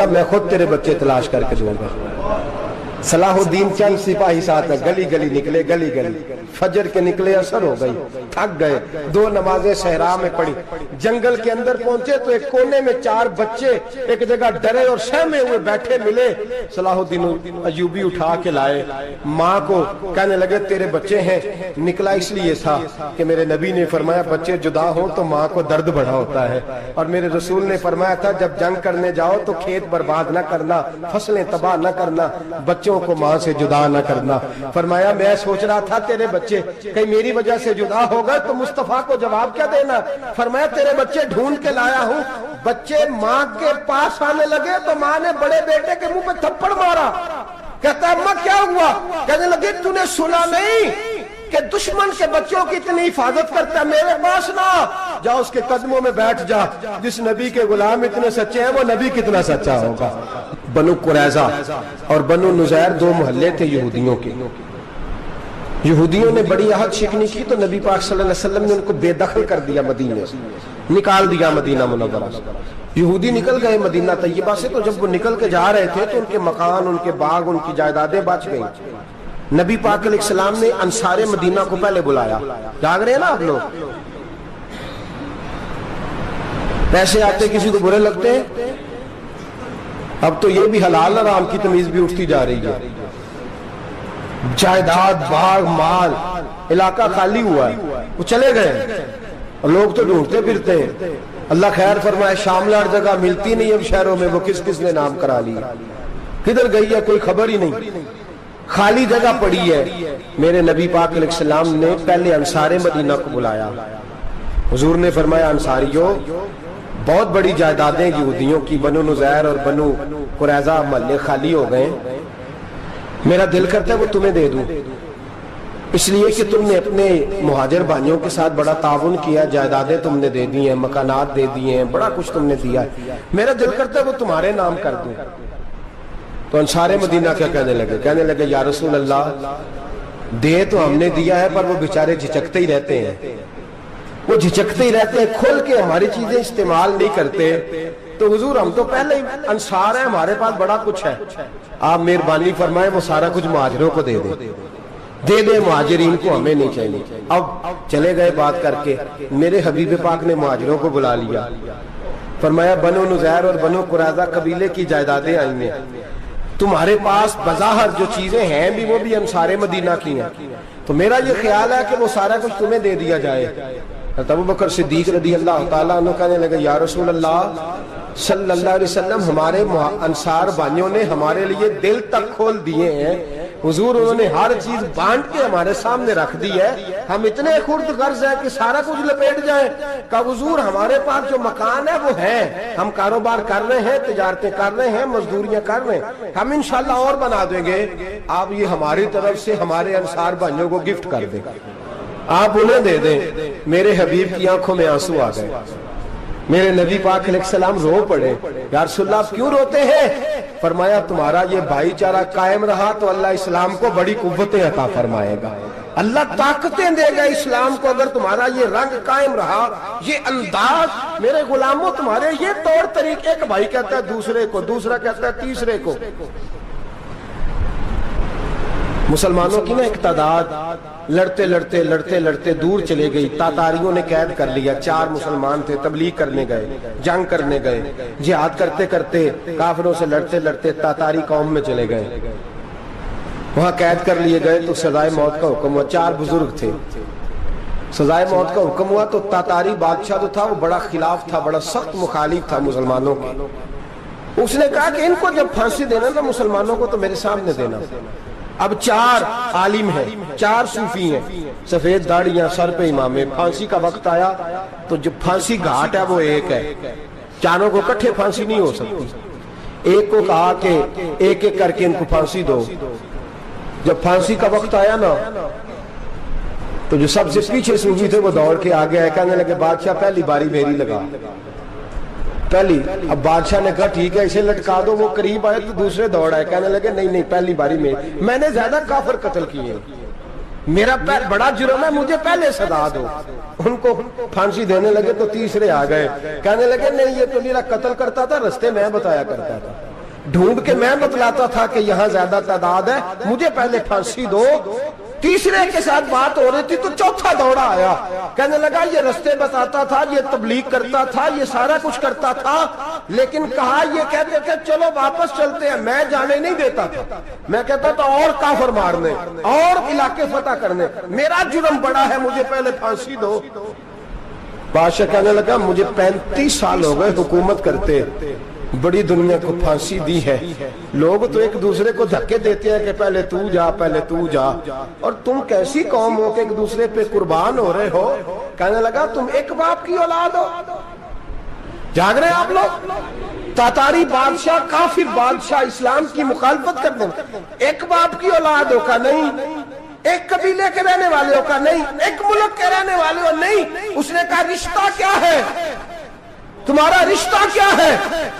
میں خود تیرے بچے تلاش کر کے دوں گا۔ صلاح الدین چند سپاہی ساتھ گلی گلی نکلے، گلی گلی فجر کے نکلے، اثر ہو گئی، تھک گئے، 2 نمازیں صحرا میں پڑھی، جنگل کے اندر پہنچے تو ایک کونے میں 4 بچے ایک جگہ ڈرے اور سہمے ہوئے بیٹھے ملے۔ صلاح الدین ایوبی اٹھا کے لائے، ماں کو کہنے لگے تیرے بچے ہیں۔ نکلا اس لیے تھا کہ میرے نبی نے فرمایا بچے جدا ہوں تو ماں کو درد بڑا ہوتا ہے، اور میرے رسول نے فرمایا تھا جب جنگ کرنے جاؤ تو کھیت برباد نہ کرنا، فصلیں تباہ نہ کرنا، بچوں کو ماں سے جدا نہ کرنا۔ فرمایا میں سوچ رہا تھا تیرے بچے کہیں میری وجہ سے جدا ہو گئے تو مصطفیٰ کو جواب کیا دینا۔ فرمایا تیرے بچے ڈھونڈ کے لایا ہوں۔ بچے ماں کے پاس آنے لگے تو ماں نے بڑے بیٹے کے منہ پہ تھپڑ مارا۔ کہتا اماں کیا ہوا؟ کہنے لگے تو نے سنا نہیں کہ دشمن کے بچوں کی اتنی حفاظت کرتا ہے، میرے پاس نہ جا، اس کے قدموں میں بیٹھ جا۔ جس نبی کے غلام اتنے سچے ہیں وہ نبی کتنا سچا ہوگا۔ بنو قریظہ اور بنو نذیر 2 محلے تھے یہودیوں کے۔ یہودیوں نے بڑی عہد شکنی کی تو نبی پاک صلی اللہ علیہ وسلم نے ان کو بے دخل کر دیا، مدینے سے نکال دیا، مدینہ منورہ سے۔ یہودی نکل گئے مدینہ طیبہ سے، تو جب وہ نکل کے جا رہے تھے تو ان کے مکان، ان کے باغ، ان کی جائیدادیں بچ گئیں۔ نبی پاک علیہ السلام نے انصار مدینہ کو پہلے بلایا۔ جاگ رہے ہیں نا آپ لوگ؟ پیسے آتے کسی کو برے لگتے ہیں؟ اب تو یہ بھی حلال حرام کی تمیز بھی اٹھتی جا رہی ہے۔ جائیداد، باغ، مال، علاقہ خالی ہوا ہے، وہ چلے گئے، لوگ تو ڈھونڈتے پھرتے ہیں۔ اللہ خیر فرمائے، شاملہ ہر جگہ ملتی نہیں اب شہروں میں، وہ کس کس نے نام کرا لی، کدھر گئی ہے کوئی خبر ہی نہیں، خالی جگہ پڑی ہے۔ میرے نبی پاک علیہ السلام نے پہلے انصار مدینہ کو بلایا۔ حضور نے فرمایا انصاریوں، بہت بڑی جائیدادیں یہودیوں کی، بنو نذیر اور بنو قریظہ محلے خالی ہو گئے، میرا دل کرتا ہے وہ تمہیں دے دوں، اس لیے کہ تم نے اپنے مہاجر بھائیوں کے ساتھ بڑا تعاون کیا، جائیدادیں تم نے دے دی ہیں، مکانات دے دیے ہیں، بڑا کچھ تم نے دیا ہے، میرا دل کرتا ہے وہ تمہارے نام کر دوں۔ تو انصار مدینہ کیا کہنے لگے؟ کہنے لگے یا رسول اللہ، دے تو ہم نے دیا ہے پر وہ بیچارے جھچکتے ہی رہتے ہیں، وہ جھچکتے ہی رہتے ہیں، کھول کے ہماری چیزیں استعمال نہیں کرتے۔ تو حضور ہم تو پہلے ہی انصار ہیں، ہمارے پاس بڑا کچھ ہے، آپ مہربانی فرمائیں وہ سارا کچھ مہاجروں کو دے دے، مہاجرین کو ہمیں نہیں چاہیے۔ اب چلے گئے بات کر کے، میرے حبیب پاک نے مہاجروں کو بلا لیا، فرمایا بنو نذیر اور بنو قریظہ قبیلے کی جائیدادیں آئی ہیں، تمہارے پاس بظاہر جو چیزیں ہیں بھی وہ بھی انصار مدینہ کی ہیں، تو میرا یہ خیال ہے کہ وہ سارا کچھ تمہیں دے دیا جائے۔ حضرت ابو بکر صدیق رضی اللہ تعالیٰ عنہ کہنے لگے یا رسول اللہ صلی اللہ علیہ وسلم، ہمارے انصار بھائیوں نے ہمارے لیے دل تک کھول دیے ہیں، حضور انہوں نے ہر چیز بانٹ کے ہمارے سامنے رکھ دی ہے، ہم اتنے خرد غرض ہیں کہ سارا کچھ لپیٹ جائیں۔ کہ حضور ہمارے پاس جو مکان ہے وہ ہے، ہم کاروبار کر رہے ہیں، تجارتیں کر رہے ہیں، مزدوریاں کر رہے ہیں، ہم انشاءاللہ اور بنا دیں گے، آپ یہ ہماری طرف سے ہمارے انصار بھائیوں کو گفٹ کر دیں، آپ انہیں دے دیں۔ میرے حبیب کی آنکھوں میں آنسو آ گئے، میرے نبی پاک علیہ السلام رو پڑے، یا رسول اللہ آپ کیوں روتے ہیں؟ فرمایا تمہارا یہ بھائی چارہ قائم رہا تو اللہ اسلام کو بڑی قوتیں عطا فرمائے گا، اللہ طاقتیں دے گا اسلام کو، اگر تمہارا یہ رنگ قائم رہا، یہ انداز، میرے غلاموں تمہارے یہ طور طریقے، ایک بھائی کہتا ہے دوسرے کو، دوسرا کہتا ہے تیسرے کو۔ مسلمانوں کی نا ایک تعداد لڑتے لڑتے لڑتے لڑتے دور چلے گئی، تاتاریوں نے قید کر لیا، 4 مسلمان تھے، تبلیغ کرنے گئے، جنگ کرنے گئے، جہاد کرتے کرتے کافروں سے لڑتے لڑتے تاتاری قوم میں چلے گئے، وہاں قید کر لیے گئے تو سزائے موت کا حکم ہوا، 4 بزرگ تھے، سزائے موت کا حکم ہوا تو تاتاری بادشاہ جو تھا وہ بڑا خلاف تھا، بڑا سخت مخالف تھا مسلمانوں کے، اس نے کہا کہ ان کو جب پھانسی دینا نا مسلمانوں کو تو میرے سامنے دینا۔ اب 4 عالم ہیں، 4 صوفی ہیں، سفید داڑیاں، سر پہ امامے، پھانسی کا وقت آیا تو جو پھانسی گھاٹ ہے وہ ایک ہے، چاروں کو کٹھے پھانسی نہیں ہو سکتی، ایک کو کہا کہ ایک ایک کر کے ان کو پھانسی دو۔ جب پھانسی کا وقت آیا نا تو جو سب سے پیچھے صوفی تھے وہ دوڑ کے آگے آئے، کہنے لگے بادشاہ پہلی باری میری لگا، پہلی۔ اب بادشاہ نے کہا ٹھیک ہے اسے لٹکا دو، وہ قریب آئے تو دوسرے دوڑ آئے، کہنے لگے نہیں نہیں پہلی باری میں نے زیادہ کافر قتل کیے، میرا بڑا جرم ہے، مجھے پہلے سزا دو۔ ان کو پھانسی دینے لگے تو تیسرے آ گئے، کہنے لگے نہیں یہ تو میرا قتل کرتا تھا، رستے میں بتایا کرتا تھا۔ ढूंढ के मैं बतलाता था कि यहाँ ज्यादा तादाद है, मुझे पहले फांसी दो। तीसरे के साथ बात हो रही थी तो चौथा दौड़ा आया, कहने लगा ये रास्ते बताता था, ये तबलीग करता था, ये सारा कुछ करता था, लेकिन कहा ये कहते थे चलो वापस चलते हैं, मैं जाने नहीं देता था। मैं कहता था और काफिर मारने और इलाके फतह करने, मेरा जुर्म बड़ा है, मुझे पहले फांसी दो। बादशाह कहने लगा मुझे 35 साल हो गए हुकूमत करते, बड़ी दुनिया को फांसी दी है, लोग तो एक दूसरे को धक्के देते हैं कि पहले तू जा, पहले तू जा, और तुम कैसी कौम हो कि एक दूसरे पे कुर्बान हो रहे हो। कहने लगा तुम एक बाप की औलाद हो। जाग रहे आप लोग? तातारी बादशाह, काफिर बादशाह, इस्लाम की मुखालफत कर दे, एक बाप की औलाद हो का नहीं, एक कबीले के रहने वाले हो का नहीं, एक मुल्क के रहने वाले हो नहीं। उसने कहा रिश्ता क्या है तुम्हारा, रिश्ता क्या है?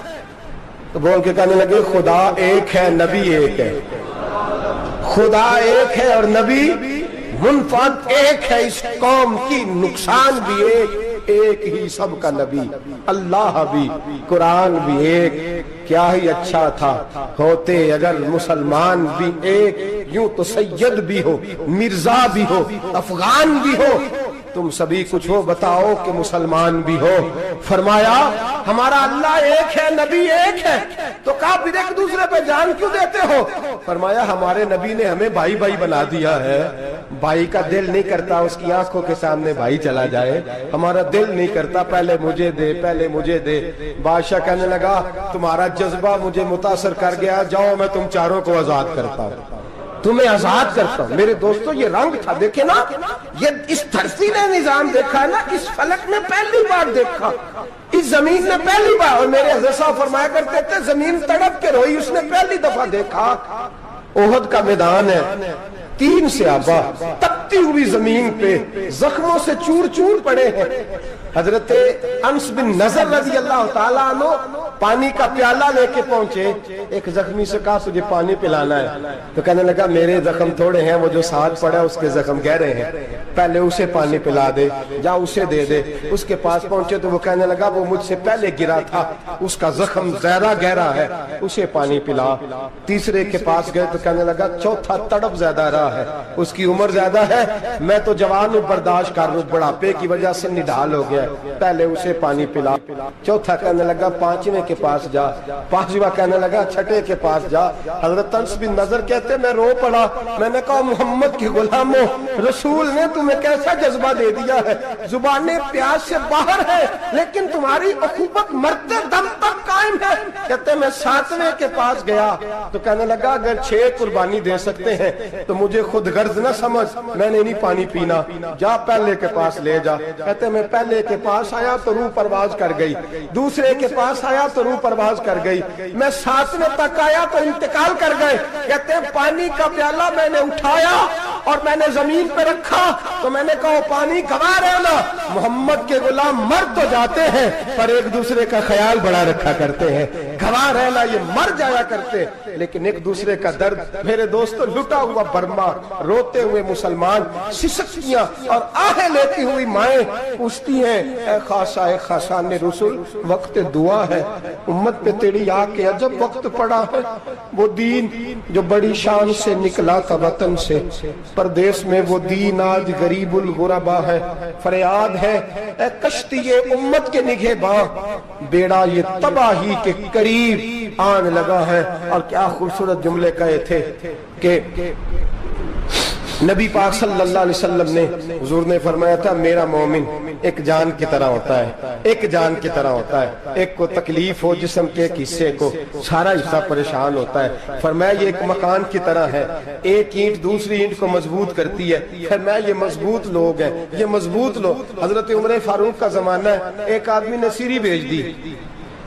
तो बोल के कहने लगे खुदा एक है, नबी एक है। खुदा एक है और नबी मुनफरद एक है। इस कौम की नुकसान भी एक ही सबका नबी, अल्लाह भी, कुरान भी एक। क्या ही अच्छा था होते अगर मुसलमान भी एक, यूं तो सैयद भी हो, मिर्जा भी हो, अफगान भी हो, तुम सभी कुछ हो, बताओ कि मुसलमान भी हो। फरमाया हमारा अल्लाह एक है, नबी एक है। तो कहा फिर एक दूसरे पे जान क्यों देते हो? फरमाया हमारे नबी ने हमें भाई भाई बना दिया है। भाई का दिल नहीं करता उसकी आंखों के सामने भाई चला जाए, हमारा दिल नहीं करता पहले मुझे दे, पहले मुझे दे। बादशाह कहने लगा तुम्हारा जज्बा मुझे मुतासर कर गया, जाओ मैं तुम चारों को आजाद करता हूं, तुम्हें आजाद करता हूं। मेरे दोस्तों ये रंग था, देखे ना, ये इस धरती ने निजाम देखा है ना, इस फलक ने पहली बार देखा, इस जमीन ने पहली बार। और मेरे हज़रत साहब फरमाया करते थे जमीन तड़प के रोई, उसने पहली दफा देखा। ओहद का मैदान है, 3 सहाबा तपती हुई जमीन पे जख्मों से चूर चूर पड़े हैं। हजरत अनस बिन नजर रज़ी अल्लाह ताला अन्हु पानी का प्याला लेके पहुंचे, एक जख्मी से कहा तुझे पानी पिलाना है। तो कहने लगा मेरे जख्म थोड़े हैं, वो जो साथ पड़ा उसके जख्म गहरे हैं, पहले उसे पानी पिला दे, जा उसे दे दे। उसके पास पहुंचे तो वो कहने लगा वो मुझसे पहले गिरा था, उसका जख्म ज्यादा गहरा है, उसे पानी पिला। तीसरे के पास गए तो कहने लगा चौथा तड़प ज्यादा रहा है, उसकी उम्र ज्यादा है, मैं तो जवान हूं, बर्दाश्त कर लूं, बुढ़ापे की वजह से निढाल हो गया, पहले उसे पानी पिला। चौथा कहने लगा पांचवें के पास जा, पांचवा कहने लगा छठे के पास जा। हजरत अनस बिन नजर कहते मैं रो पड़ा, मैंने कहा मोहम्मद के गुलामों, रसूल ने तुम्हें कैसा जज्बा दे दिया है, जुबानें प्यास से बाहर है लेकिन तुम्हारी अखुबत मरते दम तक कायम है। कहते मैं 7वें के पास गया तो कहने लगा अगर 6 कुर्बानी दे सकते हैं तो मुझे खुद गर्ज न समझ, मैंने नहीं पानी पीना, जा पहले के पास ले जा। कहते मैं पहले के पास आया तो रूह परवाज कर गई, दूसरे के पास आया तो रूह परवाज कर गई, मैं 7वें तक आया तो इंतकाल कर गए। कहते हैं पानी का प्याला मैंने उठाया और मैंने जमीन पे रखा तो मैंने कहा पानी गवा रहना, मोहम्मद के गुलाम मर तो जाते हैं पर एक दूसरे का ख्याल बड़ा रखा करते हैं, गवा रहना ये मर जाया करते लेकिन एक दूसरे का दर्द। मेरे दोस्तों लुटा हुआ बर्मा, रोते हुए मुसलमान, सिसकियां और आहें लेती हुई माएं पूछती हैं ए खासा ए खासान रसूल वक्त दुआ है, उम्मत पे तेरी आके अजब वक्त पड़ा है। वो दीन जो बड़ी शान से निकला था वतन से, परदेश में वो दीन आज गरीबुल गुरबा है। फरियाद है ए कश्ती ये उम्मत के निगहबां, बेड़ा ये तबाही के करीब आने लगा है। और क्या खूबसूरत जुमले कहे थे कि नबी पाक सल्लल्लाहु अलैहि वसल्लम ने, हुजूर ने फरमाया था मेरा मोमिन एक जान की तरह होता है, एक जान की तरह होता है। एक को तकलीफ हो जिस्म के एक हिस्से को, सारा हिस्सा परेशान होता है। फरमाया ये एक मकान की तरह है, एक ईंट दूसरी ईंट को मजबूत करती है। फरमाया ये मजबूत लोग हैं, ये मजबूत लोग। हजरत उमर फारूक का जमाना है, एक आदमी ने सीरी भेज दी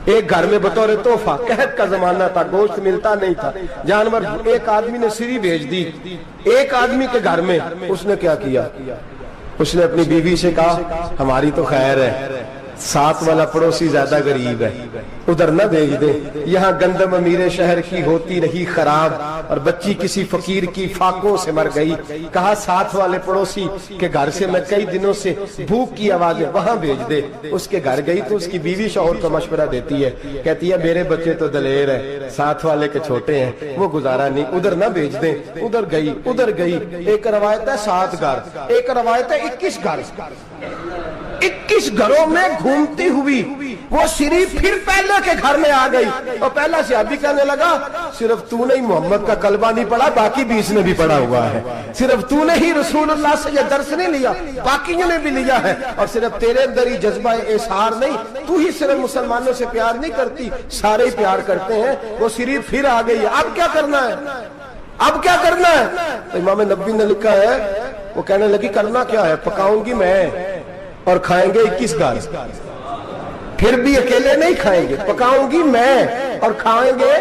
एक घर में बतौर तोहफा, कहत का जमाना था, गोश्त मिलता नहीं था, जानवर। एक आदमी ने सीरी भेज दी एक आदमी के घर में। उसने क्या किया, उसने अपनी बीवी से कहा हमारी तो खैर है, साथ वाला पड़ोसी ज्यादा गरीब है, उधर न भेज दे। यहाँ गंदम अमीर शहर की होती रही खराब, और बच्ची किसी फकीर की फाकों से मर गई। कहा साथ वाले पड़ोसी के घर से मैं कई दिनों से भूख की आवाजें, वहां भेज दे। उसके घर गई तो उसकी बीवी शौहर को मशवरा देती है, कहती है मेरे बच्चे तो दलेर है, साथ वाले के छोटे हैं, वो गुजारा नहीं, उधर न भेज दे। उधर गई। एक रवायत है 7 घर, एक रवायत है 21 घर। 21 घरों में घूमती हुई वो सिरी फिर पहले के घर में आ गई, और पहला सहाबी कहने लगा सिर्फ तूने ही मोहम्मद का कलमा नहीं पढ़ा, बाकी 20 ने भी पढ़ा हुआ है। सिर्फ तूने ही रसूलुल्लाह से ये दर्स नहीं लिया, बाकियों ने भी लिया है। और सिर्फ तेरे अंदर ही जज्बा एसार नहीं, तू ही सिर्फ मुसलमानों से प्यार नहीं करती, सारे ही प्यार करते हैं। वो सिरी फिर आ गई है, अब क्या करना है, अब क्या करना है? तो इमाम नबी ने लिखा है, वो कहने लगी करना क्या है, पकाऊंगी मैं और खाएंगे 21 घर, फिर भी अकेले नहीं खाएंगे, पकाऊंगी मैं और खाएंगे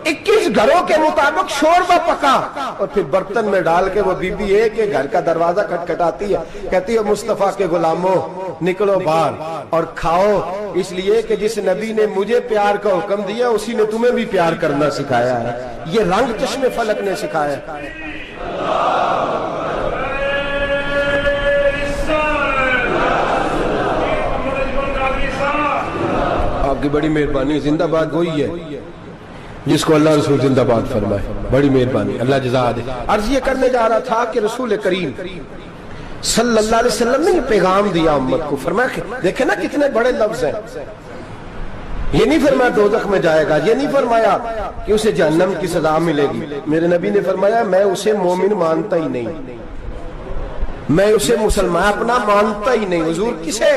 21 घरों के मुताबिक शोरबा पका। और फिर बर्तन में डाल के वो बीबी एक घर का दरवाजा खटखटाती है, कहती है मुस्तफा के गुलामों निकलो बाहर और खाओ, इसलिए कि जिस नबी ने मुझे प्यार का हुक्म दिया उसी ने तुम्हें भी प्यार करना सिखाया है। ये रंग चश्मे फलक ने सिखाया है। आपकी बड़ी मेहरबानी, जिंदाबाद वही है जिसको अल्लाह रसूल जिंदाबाद फरमाए, बड़ी मेहरबानी, अल्लाह जज़ा दे। अर्ज ये करने जा रहा था कि रसूल करीम सल्लल्लाहु अलैहि वसल्लम ने पैगाम दिया उम्मत को, फरमाया देखे ना कितने बड़े लफ्ज हैं। ये नहीं फरमाया दोज़ख में जाएगा, ये नहीं फरमाया कि उसे जहन्नम की सजा मिलेगी। मेरे नबी ने फरमाया मैं उसे मोमिन मानता ही नहीं, मैं उसे मुसलमान अपना मानता ही नहीं। हुजूर किसे?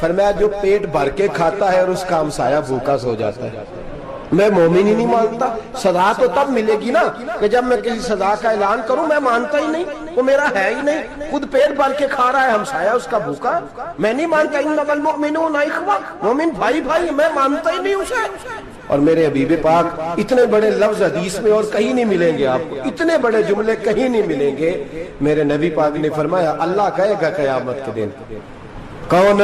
फरमाया जो पेट भर के खाता है और उसका हमसाया भूखा सो जाता है। मैं मोमिन ही नहीं मानता। सजा तो तब मिलेगी ना कि जब मैं किसी सजा का ऐलान करूं, मैं मानता ही नहीं, वो मेरा है ही नहीं, खुद पेट भर के खा रहा है, हमसाया उसका भूखा, मैं नहीं मानता। इन्नमल मुमिनूना इख्वा, मोमिन भाई भाई, मैं मानता ही नहीं उसे। और मेरे हबीब पाक इतने बड़े लफ्ज हदीस में और कहीं नहीं मिलेंगे आपको, इतने बड़े जुमले कहीं नहीं मिलेंगे। मेरे नबी पाक ने फरमाया अल्लाह कहेगा क़यामत के दिन, कौन?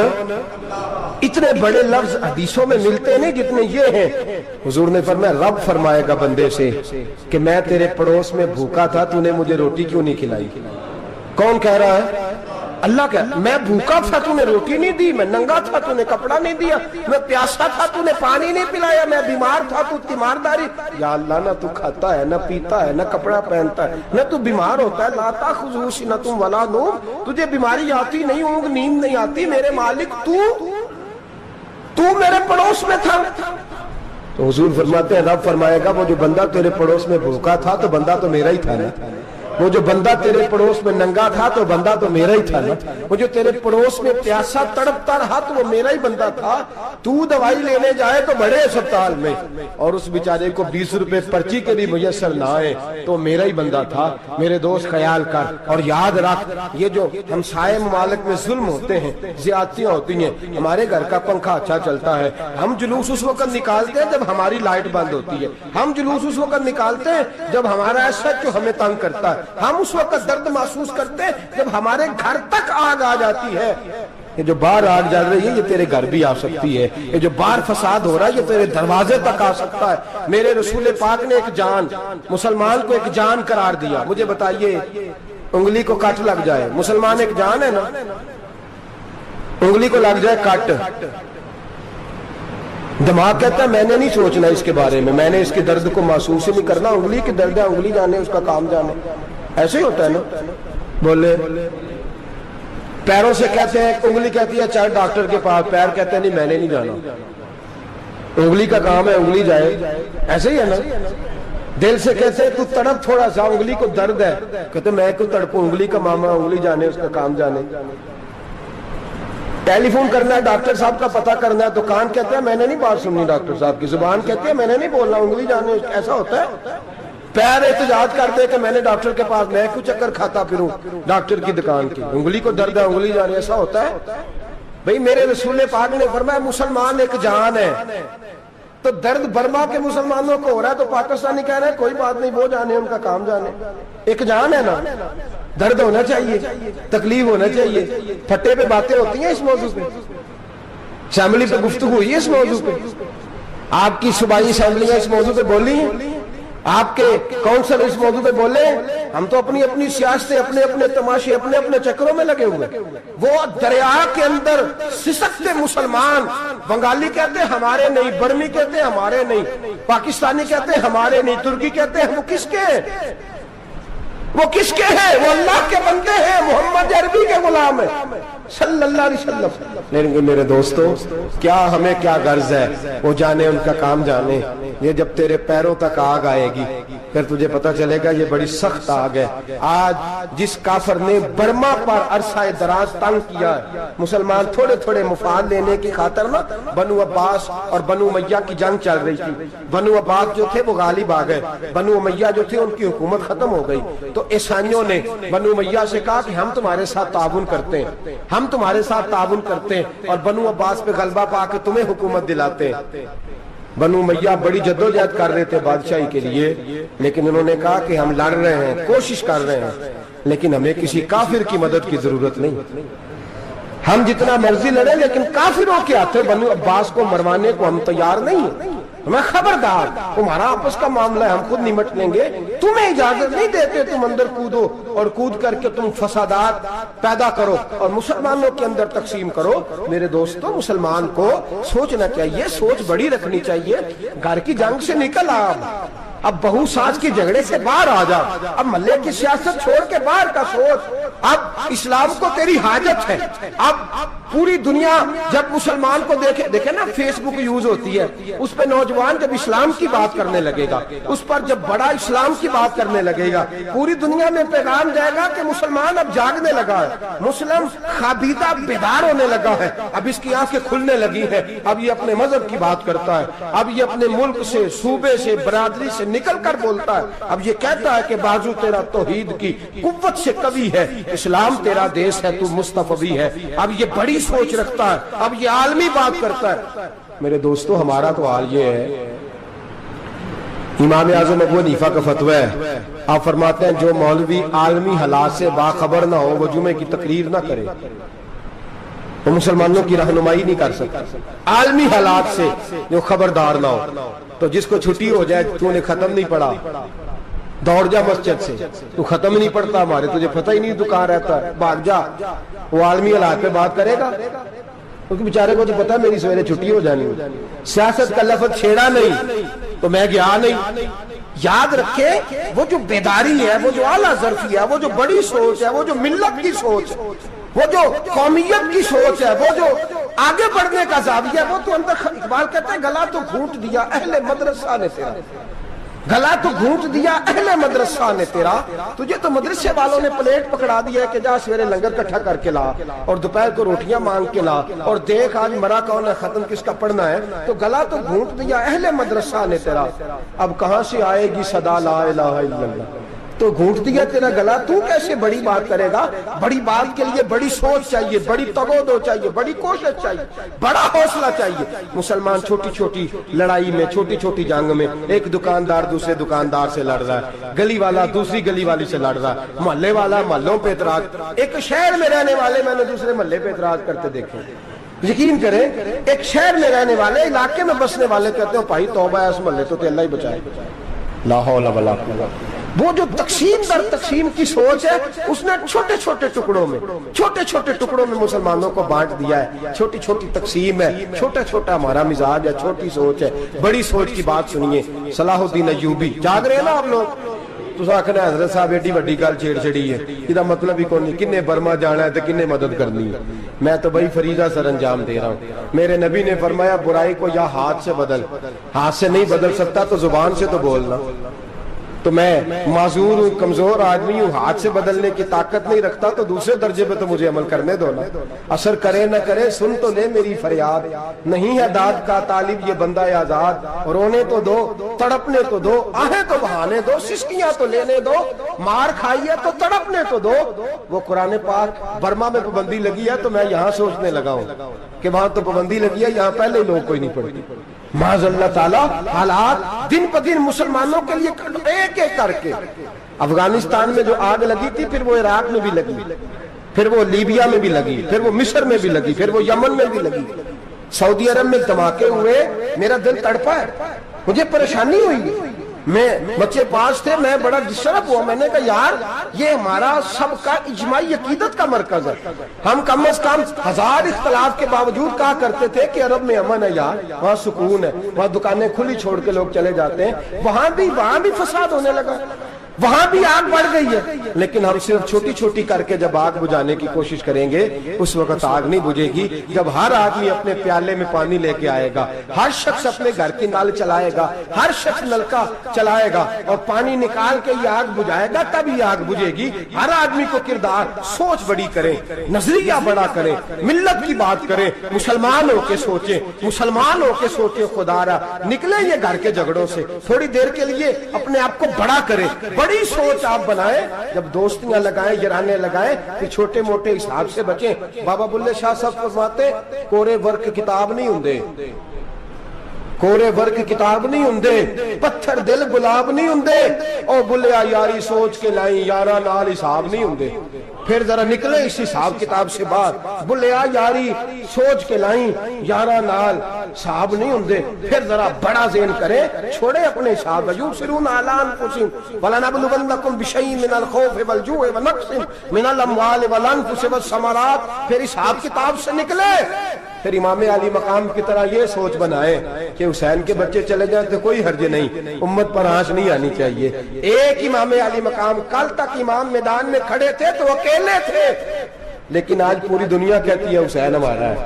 इतने बड़े लफ्ज हदीसों में मिलते नहीं जितने ये हैं। हुजूर ने फरमाया रब फरमाएगा बंदे से कि मैं तेरे पड़ोस में भूखा था, तूने मुझे रोटी क्यों नहीं खिलाई? कौन कह रहा है? अल्लाह कह, मैं भूखा था तूने रोटी नहीं दी, मैं नंगा था तूने कपड़ा नहीं दिया, मैं प्यासा था तूने पानी नहीं पिलाया, मैं बीमार था तू तीमारदारी। या अल्लाह, ना तू खाता है, ना पीता है, ना कपड़ा पहनता है, ना तू बीमार होता है, लाता खुजूश न तुम वला नूम, तुझे बीमारी आती नहीं, ऊँग नींद नहीं आती, मेरे मालिक तू मेरे पड़ोस में था। तो हुजूर फरमाते हैं रब फरमाएगा वो जो बंदा तेरे पड़ोस में भूखा था तो बंदा तो मेरा ही था ना, वो जो बंदा तेरे पड़ोस में नंगा था तो बंदा तो मेरा ही था ना, वो जो तेरे पड़ोस में प्यासा तड़पता रहा तो वो मेरा ही बंदा था। तू दवाई लेने जाए तो बड़े अस्पताल में और उस बेचारे को 20 रुपए पर्ची के भी मुयस्सर ना आए तो मेरा ही बंदा था। मेरे दोस्त ख्याल कर और याद रख, ये जो हमसाये ममालिक में जुल्म होते हैं, ज्यादतियां होती हैं, हमारे घर का पंखा अच्छा चलता है, हम जुलूस उस वक्त निकालते हैं जब हमारी लाइट बंद होती है, हम जुलूस उस वक्त निकालते हैं जब हमारा एसएच हमें तंग करता है, हम उस वक्त दर्द महसूस करते हैं जब हमारे घर तक आग आ जाती है। ये जो बाहर आग जल रही है ये तेरे घर भी आ सकती है, ये जो बाहर फसाद हो रहा है ये तेरे दरवाजे तक आ सकता है। मेरे रसूल पाक ने एक जान, मुसलमान को एक जान करार दिया। मुझे बताइए, उंगली को कट लग जाए, मुसलमान एक जान है ना, उंगली को लग जाए कट, दिमाग कहता है मैंने नहीं सोचना इसके बारे में, मैंने इसके दर्द को महसूस ही नहीं करना, उंगली की दर्द है, उंगली जाने उसका काम जाने, ऐसे ही होता है ना। बोले पैरों से कहते हैं, उंगली कहती है चाहे डॉक्टर के पास, पैर कहते हैं नहीं मैंने नहीं जाना, उंगली का काम है उंगली जाए, ऐसे ही है ना। दिल से कहते हैं तू तड़प थोड़ा सा, उंगली को दर्द है, कहते मैं क्यों तड़पूं, उंगली का मामला, उंगली जाने उसका काम जाने। टेलीफोन करना है डॉक्टर साहब का पता करना है तो कान कहते हैं मैंने नहीं बात सुननी डॉक्टर साहब की, जुबान कहती है मैंने नहीं बोलना, उंगली जाने, ऐसा होता है। पैर एहतजाज करते हैं कि मैंने डॉक्टर के पास, मैं क्यों चक्कर खाता फिरूं डॉक्टर की दुकान की, उंगली को दर्द है उंगली जाने, ऐसा होता है। भाई मेरे रसूल पाक ने फरमाया मुसलमान एक जान है, तो दर्द बर्मा के मुसलमानों को हो रहा है तो पाकिस्तानी कह रहे हैं कोई बात नहीं, वो जाने उनका काम जाने, एक जान है ना। दर्द होना चाहिए, तकलीफ होना चाहिए, फट्टे पे बातें होती हैं इस मौजू पे। اسمبلی پہ گفتگو ہوئی ہے اس موضوع پہ؟ آپ کی صوبائی اسمبلیاں اس موضوع پہ بولی ہیں؟ آپ کے کونسل اس موضوع پہ بولے؟ ہم تو اپنی اپنی سیاستیں، اپنے اپنے تماشے، اپنے اپنے چکروں میں لگے ہوئے۔ وہ دریا کے اندر سسکتے مسلمان، بنگالی کہتے ہیں ہمارے نہیں، برمی کہتے ہیں ہمارے نہیں، پاکستانی کہتے ہیں ہمارے نہیں، ترکی کہتے ہیں وہ کس کے ہیں؟ وہ کس کے ہیں؟ وہ اللہ کے بندے ہیں، محمد عربی کے غلام ہیں صلی اللہ علیہ وسلم۔ لیکن میرے دوستو، کیا ہمیں کیا غرض ہے؟ وہ جانے، ان کا کام جانے۔ یہ جب تیرے پیروں تک آگ آئے گی پھر تجھے پتا چلے گا یہ بڑی سخت آگ ہے۔ آج جس کافر نے برما پر عرصہ دراز تنگ کیا ہے، مسلمان تھوڑے تھوڑے مفاد لینے کی خاطر نا، بنو عباس اور بنو امیہ کی جنگ چل رہی تھی، بنو عباس جو تھے وہ غالب آ گئے، بنو امیہ جو تھے ان کی حکومت ختم ہو گئی، تو عیسائیوں نے بنو امیہ سے کہا کہ ہم تمہارے ساتھ تعاون کرتے ہیں، ہم تمہارے ساتھ تعاون کرتے ہیں اور بنو عباس پہ غلبہ پا کے تمہیں حکومت دلاتے ہیں۔ بنو امیہ بڑی جدوجہد کر رہے تھے بادشاہی کے لیے، لیکن انہوں نے کہا کہ ہم لڑ رہے ہیں، کوشش کر رہے ہیں، لیکن ہمیں کسی کافر کی مدد کی ضرورت نہیں، ہم جتنا مرضی لڑیں لیکن کافروں کے ہاتھوں بنو عباس کو مروانے کو ہم تیار نہیں ہیں۔ میں خبردار، تمہارا آپس کا معاملہ ہے، ہم خود نمٹ لیں گے، تمہیں اجازت نہیں دیتے تم اندر کودو اور کود کر کے تم فسادات پیدا کرو اور مسلمانوں کے اندر تقسیم کرو۔ میرے دوستو، مسلمان کو سوچنا چاہیے، سوچ بڑی رکھنی چاہیے۔ گھر کی جنگ سے نکل آ، اب بہو ساس کے جھگڑے سے باہر آ جا، اب محلے کی سیاست چھوڑ کے باہر کا سوچ۔ اب اسلام کو تیری حاجت ہے۔ اب پوری دنیا جب مسلمان کو دیکھے نا، فیس بک یوز ہوتی ہے، اس پہ نوجوان جب اسلام کی بات کرنے لگے گا، اس پر جب بڑا اسلام کی بات کرنے لگے گا، پوری دنیا میں پیغام جائے گا کہ مسلمان اب جاگنے لگا ہے، مسلم خوابیدہ بیدار ہونے لگا ہے، اب اس کی آنکھیں کھلنے لگی ہیں، اب یہ اپنے مذہب کی بات کرتا ہے، اب یہ اپنے ملک سے، صوبے سے، برادری سے نکل کر بولتا ہے، اب یہ کہتا ہے کہ بازو تیرا توحید کی قوت سے قوی ہے، اسلام تیرا دیس ہے، تو مصطفی ہے، اب یہ بڑی سوچ رکھتا ہے، اب یہ عالمی بات کرتا ہے۔ میرے دوستو، ہمارا تو حال یہ ہے، امام اعظم ابو حنیفہ کا فتویٰ ہے، آپ فرماتے ہیں جو مولوی عالمی حالات سے باخبر نہ ہو وہ جمعے کی تقریر نہ کرے، وہ مسلمانوں کی رہنمائی نہیں کر سکتا۔ عالمی حالات سے جو خبردار نہ ہو، تو جس کو چھٹی ہو جائے، تو نے ختم نہیں پڑھا، دوڑ جا مسجد سے، تو ختم نہیں پڑھتا ہمارے، تجھے پتہ ہی نہیں تو کہاں رہتا ہے، بھاگ جا۔ وہ عالمی حالات پہ بات کرے گا، کیونکہ بیچارے کو تو پتا ہے میری سویرے چھٹی ہو جانی، سیاست کا لفظ چھیڑا نہیں تو میں گیا نہیں۔ یاد رکھے، وہ جو بیداری ہے، وہ جو اعلیٰ ظرفی ہے، وہ جو بڑی سوچ ہے، وہ جو ملت کی سوچ ہے، وہ جو قومیت کی سوچ ہے، وہ جو آگے بڑھنے کا زاویہ ہے، وہ تو اندر، اقبال کہتے ہیں گلا تو گھونٹ دیا اہل مدرسہ نے تیرا، گلا تو گھونٹ دیا اہل مدرسہ نے تیرا، تجھے تو مدرسے والوں نے پلیٹ پکڑا دیا ہے کہ جا سویرے لنگر کٹھا کر کے لا اور دوپہر کو روٹیاں مانگ کے لا اور دیکھ آج مرا کون ہے، ختم کس کا پڑھنا ہے، تو گلا تو گھونٹ دیا اہل مدرسہ نے تیرا، اب کہاں سے آئے گی صدا لا الہ الا اللہ، تو گھونٹ دیا تیرا گلا، تو کیسے بڑی بات کرے گا؟ بڑی بات کے لیے بڑی سوچ چاہیے، بڑی تگودو چاہیے، بڑی کوشش چاہیے، بڑا حوصلہ چاہیے۔ مسلمان چھوٹی چھوٹی لڑائی میں، چھوٹی چھوٹی جنگ میں، ایک دکاندار دوسرے دکاندار سے لڑ رہا ہے، گلی والا دوسری گلی والی سے لڑ رہا ہے، محلے والا محلوں پہ اعتراض، ایک شہر میں رہنے والے میں نے دوسرے محلے پہ اعتراض کرتے دیکھے۔ یقین کریں، ایک شہر میں رہنے والے، علاقے میں بسنے والے کہتے ہیں بھائی توبہ ہے اس محلے تو اللہ ہی بچائے، لا حول ولا قوت۔ وہ جو تقسیم در تقسیم کی سوچ ہے، اس نے چھوٹے چھوٹے ٹکڑوں میں مسلمانوں کو بانٹ دیا ہے، چھوٹی چھوٹی تقسیم ہے، چھوٹا چھوٹا ہمارا مزاج ہے، چھوٹی سوچ ہے۔ بڑی سوچ کی بات سنیے، صلاح الدین ایوبی، جاگ رہے ہیں نا آپ لوگ؟ تو آخنا حضرت صاحب ایڈی وڈی گل چھیڑ چھڑی ہے، یہ مطلب ہی کون نہیں، کنے برما جانا ہے تو کنے مدد کرنی ہے۔ میں تو بھائی فریضہ سر انجام دے رہا ہوں۔ میرے نبی نے فرمایا برائی کو یا ہاتھ سے بدل، ہاتھ سے نہیں بدل سکتا تو زبان سے تو بولنا، تو میں معذور ہوں، کمزور آدمی ہوں، ہاتھ سے بدلنے کی طاقت نہیں رکھتا، تو دوسرے درجے پہ تو مجھے عمل کرنے دو نا۔ اثر کرے نہ کرے سن تو لے میری فریاد، نہیں ہے داد کا طالب یہ بندہ آزاد، رونے تو دو، تڑپنے تو دو، آہیں تو بہانے دو، سسکیاں تو لینے دو، مار کھائیے تو تڑپنے تو دو۔ وہ قرآن پاک، برما میں پابندی لگی ہے تو میں یہاں سوچنے لگا ہوں کہ وہاں تو پابندی لگی ہے، یہاں پہلے لوگ کوئی نہیں پڑھتی۔ معاذ اللہ تعالیٰ حالات دن پہ دن مسلمانوں کے لیے ایک ایک کر کے، افغانستان میں جو آگ لگی تھی پھر وہ عراق میں بھی لگی، پھر وہ لیبیا میں بھی لگی، پھر وہ مصر میں بھی لگی، پھر وہ یمن میں بھی لگی۔ सऊदी अरब में धमाके हुए, मेरा दिल तड़पा है, मुझे परेशानी हुई, मैं बच्चे पास थे, मैं बड़ा डिस्टर्ब हुआ। मैंने कहा यार ये हमारा सबका इज्माई अकीदत का मरकज है, हम कम से कम 1000 इख्तलाफ के बावजूद कहा करते थे कि अरब में अमन है यार, वहाँ सुकून है, वहाँ दुकानें खुली छोड़ के लोग चले जाते हैं, वहां भी फसाद होने लगा, वहां भी आग बढ़ गई है। लेकिन हम सिर्फ छोटी छोटी करके जब आग बुझाने की कोशिश करेंगे उस वक्त आग नहीं बुझेगी। जब हर आदमी अपने प्याले में पानी लेके आएगा, हर शख्स अपने घर की नल चलाएगा, हर शख्स नलका चलाएगा और पानी निकाल के ये आग बुझाएगा, तब ये आग बुझेगी। हर आदमी को किरदार सोच बड़ी करे, नजरिया बड़ा करे, मिल्लत की बात करे, मुसलमान होके सोचे, मुसलमान होके सोचे खुदारा निकले ये घर के झगड़ों से, थोड़ी देर के लिए अपने आप को बड़ा करे, बड़ी सोच आप बनाए। जब दोस्तियां लगाए, जराने लगाए, फिर छोटे मोटे हिसाब से बचे। बाबा बुल्ले शाह साहब फरमाते कोरे वर्क किताब नहीं हुंदे, कोरे वर्क किताब नहीं हुंदे, पत्थर दिल गुलाब नहीं हुंदे, और बुल्लिया यारी सोच के लाई यारा नाल हिसाब नहीं हुंदे। फिर जरा निकले इस हिसाब किताब से बाहर, बुल्लिया यारी सोच के लाई यारा नाल साहब नहीं होंगे। फिर जरा बड़ा ज़हन करे, छोड़े अपने हिसाब, युबसिरून अला अनफुसिहिम वलनबलुवन्नकुम बिशैइन मिनल खौफि वल जु'i व नक्सिन मिनल अम्वालि वल अनफुसि वस समरात। फिर हिसाब किताब से निकले, फिर इमाम अली मकाम की तरह ये सोच बनाए कि हुसैन के बच्चे चले जाए तो कोई हर्ज नहीं, उम्मत पर आंच नहीं आनी चाहिए। एक इमाम अली मकाम, कल तक इमाम मैदान में खड़े थे तो अकेले थे, लेकिन आज पूरी दुनिया कहती है हुसैन हमारा है,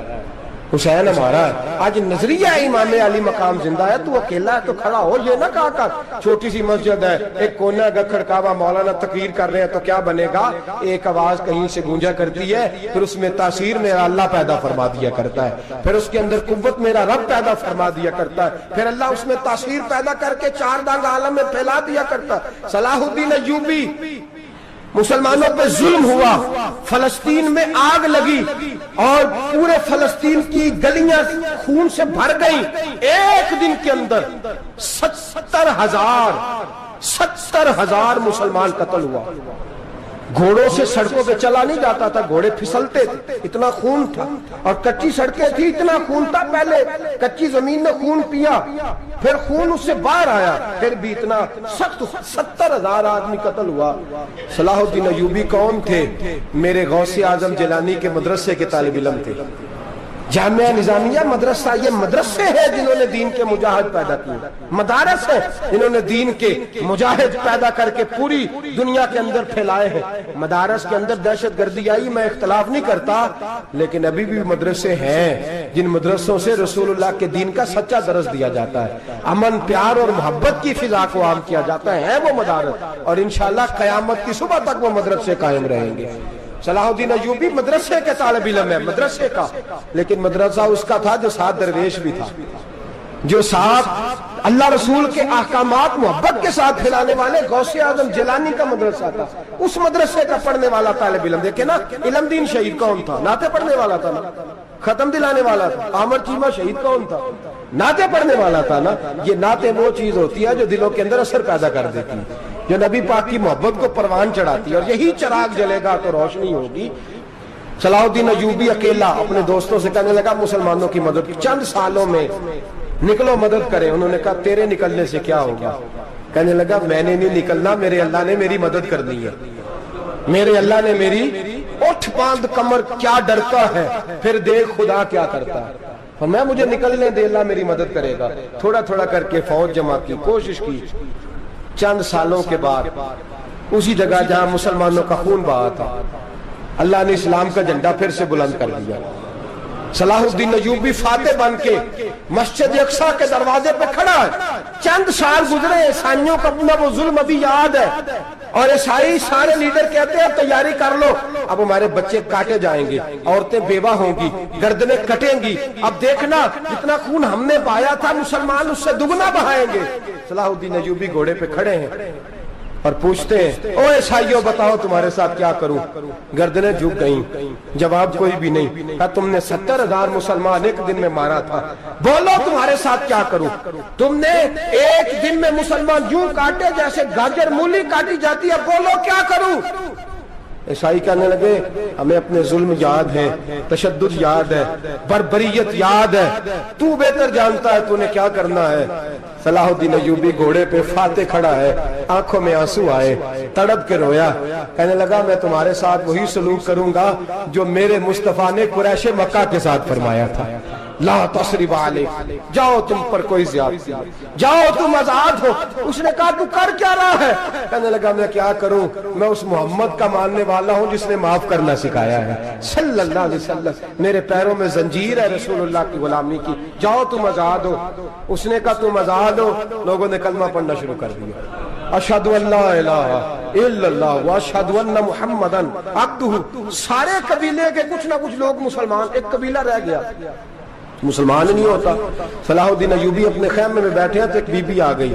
हुसैन हमारा है। आज नजरिया इमाम अली मकाम जिंदा है, तू अकेला है तो खड़ा हो, ये ना कहा कर छोटी सी मस्जिद है, एक कोना का खड़कावा, मौलाना तकरीर कर रहे हैं तो क्या बनेगा, एक आवाज कहीं से गूंजा करती है, फिर उसमें तासीर मेरा अल्लाह पैदा फरमा दिया करता है, फिर उसके अंदर कुव्वत मेरा रब पैदा फरमा दिया करता है, फिर अल्लाह उसमें तासीर पैदा करके चार दांग आलम में फैला दिया करता है। सलाहुद्दीन अय्यूबी, मुसलमानों पे जुल्म हुआ, फलस्तीन में आग लगी और पूरे फलस्तीन की गलियां खून से भर गई। एक दिन के अंदर 70,000 मुसलमान कत्ल हुआ। घोड़ों से सड़कों पे चला नहीं जाता था, घोड़े फिसलते थे, इतना खून था, और कच्ची सड़कें थी, इतना खून था। पहले कच्ची जमीन ने खून पिया, फिर खून उससे बाहर आया, फिर भी इतना सख्त 70,000 आदमी कत्ल हुआ। सलाहुद्दीन अय्यूबी कौन थे? मेरे गौसे आजम जिलानी के मदरसे के तालिब इल्म थे। जामिया निजामिया मदरसा, ये मदरसे हैं जिन्होंने दीन के मुजाहिद पैदा किए, मदारस है जिन्होंने दीन के मुजाहिद पैदा करके पूरी दुनिया के अंदर फैलाए हैं। मदारस के अंदर दहशत गर्दी आई, मैं इख्तलाफ नहीं करता, लेकिन अभी भी मदरसे हैं जिन मदरसों से रसूलुल्लाह के दीन का सच्चा दरस दिया जाता है, अमन प्यार और मोहब्बत की फिजा को आम किया जाता है वो मदारस, और इंशाअल्लाह क़यामत की सुबह तक वो मदरसे कायम रहेंगे। सलाहुद्दीन अय्यूबी मदरसे के तालिब इल्म है, मदरसे का, लेकिन मदरसा उसका था जो साथ दरवेश भी था, जो साथ अल्लाह रसूल के अहकामात मोहब्बत के साथ फैलाने वाले गौसे आजम जिलानी का मदरसा था। उस मदरसे का पढ़ने वाला तालिब इल्म, देखे ना इल्मदीन शहीद कौन था? नाते पढ़ने वाला था ना, खत्म दिलाने वाला था। आमर चीमा शहीद कौन था? नाते पढ़ने वाला था ना। ये नाते वो चीज होती है जो दिलों के अंदर असर पैदा कर देती है, जो नबी पाक की मोहब्बत को परवान चढ़ाती है, और यही चिराग जलेगा तो रोशनी होगी। सलाहुद्दीन अय्यूबी अकेला अपने दोस्तों से कहने लगा मुसलमानों की मदद, चंद सालों में निकलो मदद करें। उन्होंने कहा तेरे निकलने से क्या होगा? कहने लगा मैंने नहीं निकलना, मेरे अल्लाह ने मेरी मदद करनी है, मेरे अल्लाह ने मेरी उठ बांध कमर, क्या डरता है फिर देख खुदा क्या करता है। और मैं मुझे निकलने दे, अल्लाह मेरी मदद करेगा। थोड़ा थोड़ा करके फौज जमा की, कोशिश की। चंद सालों के बाद उसी जगह जहां मुसलमानों का खून बहा था, अल्लाह ने इस्लाम का झंडा फिर से बुलंद कर दिया। सलाहुद्दीन अय्यूबी फातेह बन के मस्जिद अक्सा के दरवाजे पे खड़ा है। चंद साल गुजरे, ईसाइयों का अपना वो जुल्म अभी याद है, और ईसाई सारे लीडर कहते हैं तैयारी कर लो, अब हमारे बच्चे काटे जाएंगे, औरतें बेवा होंगी, गर्दनें कटेंगी, अब देखना जितना खून हमने बहाया था मुसलमान उससे दुगना बहाएंगे। सलाहुद्दीन अय्यूबी घोड़े पे खड़े हैं और पूछते हैं ओ ईसाइयों बताओ तुम्हारे साथ क्या करूं? गर्दनें झुक गईं, जवाब कोई भी नहीं। कहा तुमने 70,000 मुसलमान एक दिन में मारा था, बोलो तुम्हारे साथ क्या करूं? तुमने एक दिन में मुसलमान यूं काटे जैसे गाजर मूली काटी जाती है, बोलो क्या करूं? عیسائی کہنے لگے ہمیں اپنے ظلم یاد ہے، تشدد یاد ہے، بربریت یاد ہے، تو بہتر جانتا ہے تو نے کیا کرنا ہے۔ صلاح الدین ایوبی گھوڑے پہ فاتح کھڑا ہے، آنکھوں میں آنسو آئے، تڑپ کے رویا، کہنے لگا میں تمہارے ساتھ وہی سلوک کروں گا جو میرے مصطفیٰ نے قریش مکہ کے ساتھ فرمایا تھا، لا تصریب علیک، جاؤ تم پر کوئی زیادتی نہیں، جاؤ تم آزاد ہو۔ اس نے کہا تو کر کیا رہا ہے؟ کہنے لگا میں کیا کروں، میں اس محمد کا ماننے والا ہوں جس نے معاف کرنا سکھایا ہے صلی اللہ علیہ وسلم، میرے پیروں میں زنجیر ہے رسول اللہ کی غلامی کی، جاؤ تم آزاد ہو۔ اس نے کہا تم آزاد ہو، لوگوں نے کلمہ پڑھنا شروع کر دیا، اشہد ان لا الہ الا اللہ واشہد ان محمدن عبدہ۔ سارے قبیلے کے کچھ نہ کچھ لوگ مسلمان، ایک قبیلہ رہ گیا مسلمان نہیں ہوتا۔ صلاح الدین ایوبی اپنے خیمے میں بیٹھے ہیں تو ایک بی بی آ گئی،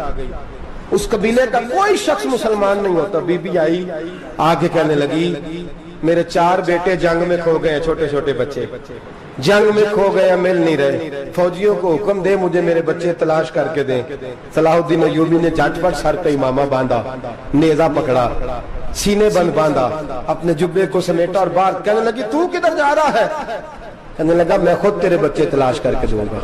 اس قبیلے کا کوئی شخص مسلمان نہیں ہوتا۔ بی بی آئی، آگے کہنے لگی میرے 4 بیٹے جنگ میں کھو گئے ہیں، چھوٹے چھوٹے بچے جنگ میں کھو گئے ہیں، مل نہیں رہے، فوجیوں کو حکم دے مجھے میرے بچے تلاش کر کے دیں۔ صلاح الدین ایوبی نے جھٹ پٹ سر پہ امامہ باندھا، نیزہ پکڑا، سینے بند باندھا، اپنے جبے کو سمیٹا اور باہر کہنے لگی تو کدھر جا رہا ہے؟ کہنے لگا میں خود تیرے بچے تلاش کر کے دوں گا۔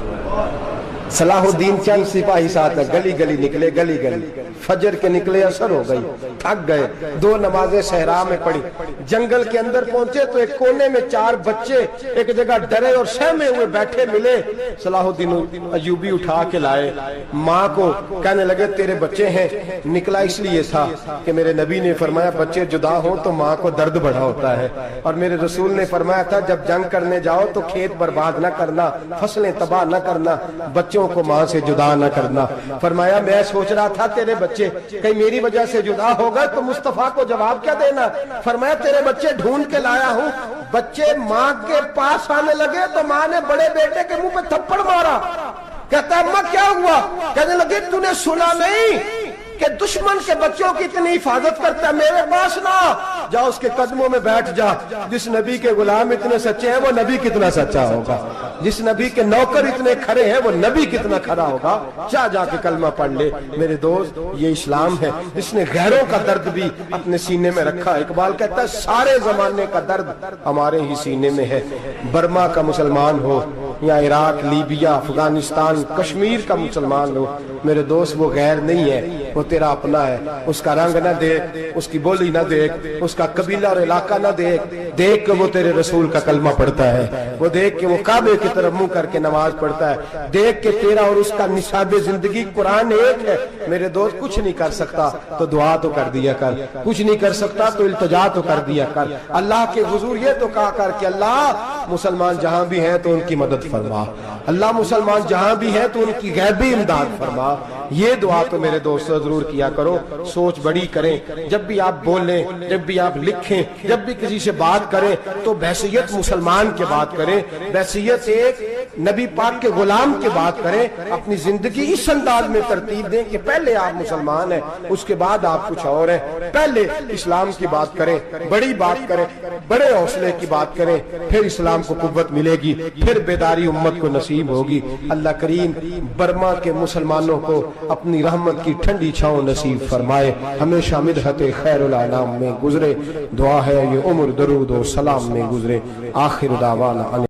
صلاح الدین چند سپاہی ساتھ گلی گلی نکلے، گلی گلی فجر کے نکلے، اثر ہو گئی، تھک گئے، 2 نمازیں صحرا میں پڑھی، جنگل کے اندر پہنچے تو ایک کونے میں 4 بچے ایک جگہ ڈرے اور سہمے ہوئے بیٹھے ملے۔ صلاح الدین ایوبی اٹھا کے لائے، ماں کو کہنے لگے تیرے بچے ہیں۔ نکلا اس لیے تھا کہ میرے نبی نے فرمایا بچے جدا ہوں تو ماں کو درد بڑا ہوتا ہے، اور میرے رسول نے فرمایا تھا جب جنگ کرنے جاؤ تو کھیت برباد نہ کرنا، فصلیں تباہ نہ کرنا، بچوں کو ماں سے جدا نہ کرنا۔ فرمایا میں سوچ رہا تھا تیرے بچے کہیں میری وجہ سے جدا ہو گئے تو مصطفیٰ کو جواب کیا دینا۔ فرمایا تیرے بچے ڈھونڈ کے لایا ہوں۔ بچے ماں کے پاس آنے لگے تو ماں نے بڑے بیٹے کے منہ پہ تھپڑ مارا، کہتا اماں کیا ہوا؟ کہنے لگے تو نے سنا نہیں کہ دشمن کے بچوں کی اتنی حفاظت کرتا ہے، میرے پاس نہ جا، اس کے قدموں میں بیٹھ جا۔ جس نبی کے غلام اتنے سچے ہیں وہ نبی کتنا سچا ہوگا، جس نبی کے نوکر اتنے کھڑے ہیں وہ نبی کتنا کھڑا ہوگا، جا کے کلمہ پڑھ لے۔ میرے دوست یہ اسلام ہے جس نے غیروں کا درد بھی اپنے سینے میں رکھا۔ اقبال کہتا ہے سارے زمانے کا درد ہمارے ہی سینے میں ہے، برما کا مسلمان ہو یا عراق، لیبیا، افغانستان، کشمیر کا مسلمان ہو، میرے دوست وہ غیر نہیں ہے، وہ تیرا اپنا ہے۔ اس کا رنگ نہ دیکھ، اس کی بولی نہ دیکھ، اس کا قبیلہ اور علاقہ نہ دیکھ، دیکھ کہ وہ تیرے رسول کا کلمہ پڑھتا ہے، وہ دیکھ کہ وہ کعبے کی طرف منہ کر کے نماز پڑھتا ہے، دیکھ کہ تیرا اور اس کا نصاب زندگی قرآن ایک ہے۔ میرے دوست کچھ نہیں کر سکتا تو دعا تو کر دیا کر، کچھ نہیں کر سکتا تو التجا تو کر دیا کر، اللہ کے حضور یہ تو کہا کر کہ اللہ مسلمان جہاں بھی ہیں تو ان کی مدد فرما، اللہ مسلمان جہاں بھی ہیں تو ان کی غیبی امداد فرما۔ یہ دعا تو میرے دوست ضرور کیا کرو، سوچ بڑی کریں، جب بھی آپ بولیں، جب بھی آپ لکھیں، جب بھی کسی سے بات کریں تو بحیثیت مسلمان کے بات کریں، بحیثیت ایک نبی پاک کے غلام کے بات کریں، اپنی زندگی اس انداز میں ترتیب دیں کہ پہلے آپ مسلمان ہیں، اس کے بعد آپ کچھ اور ہیں، پہلے اسلام کی بات کریں، بڑی بات کریں، بڑے حوصلے کی بات کریں، پھر اسلام کو قوت ملے گی، پھر بیداری امت کو نصیب ہوگی۔ اللہ کریم برما کے مسلمانوں کو اپنی رحمت کی ٹھنڈی چھاؤں نصیب فرمائے، ہمیشہ مدحت خیر الانام میں گزرے، دعا ہے یہ عمر درود و سلام میں گزرے۔ آخر دعوانا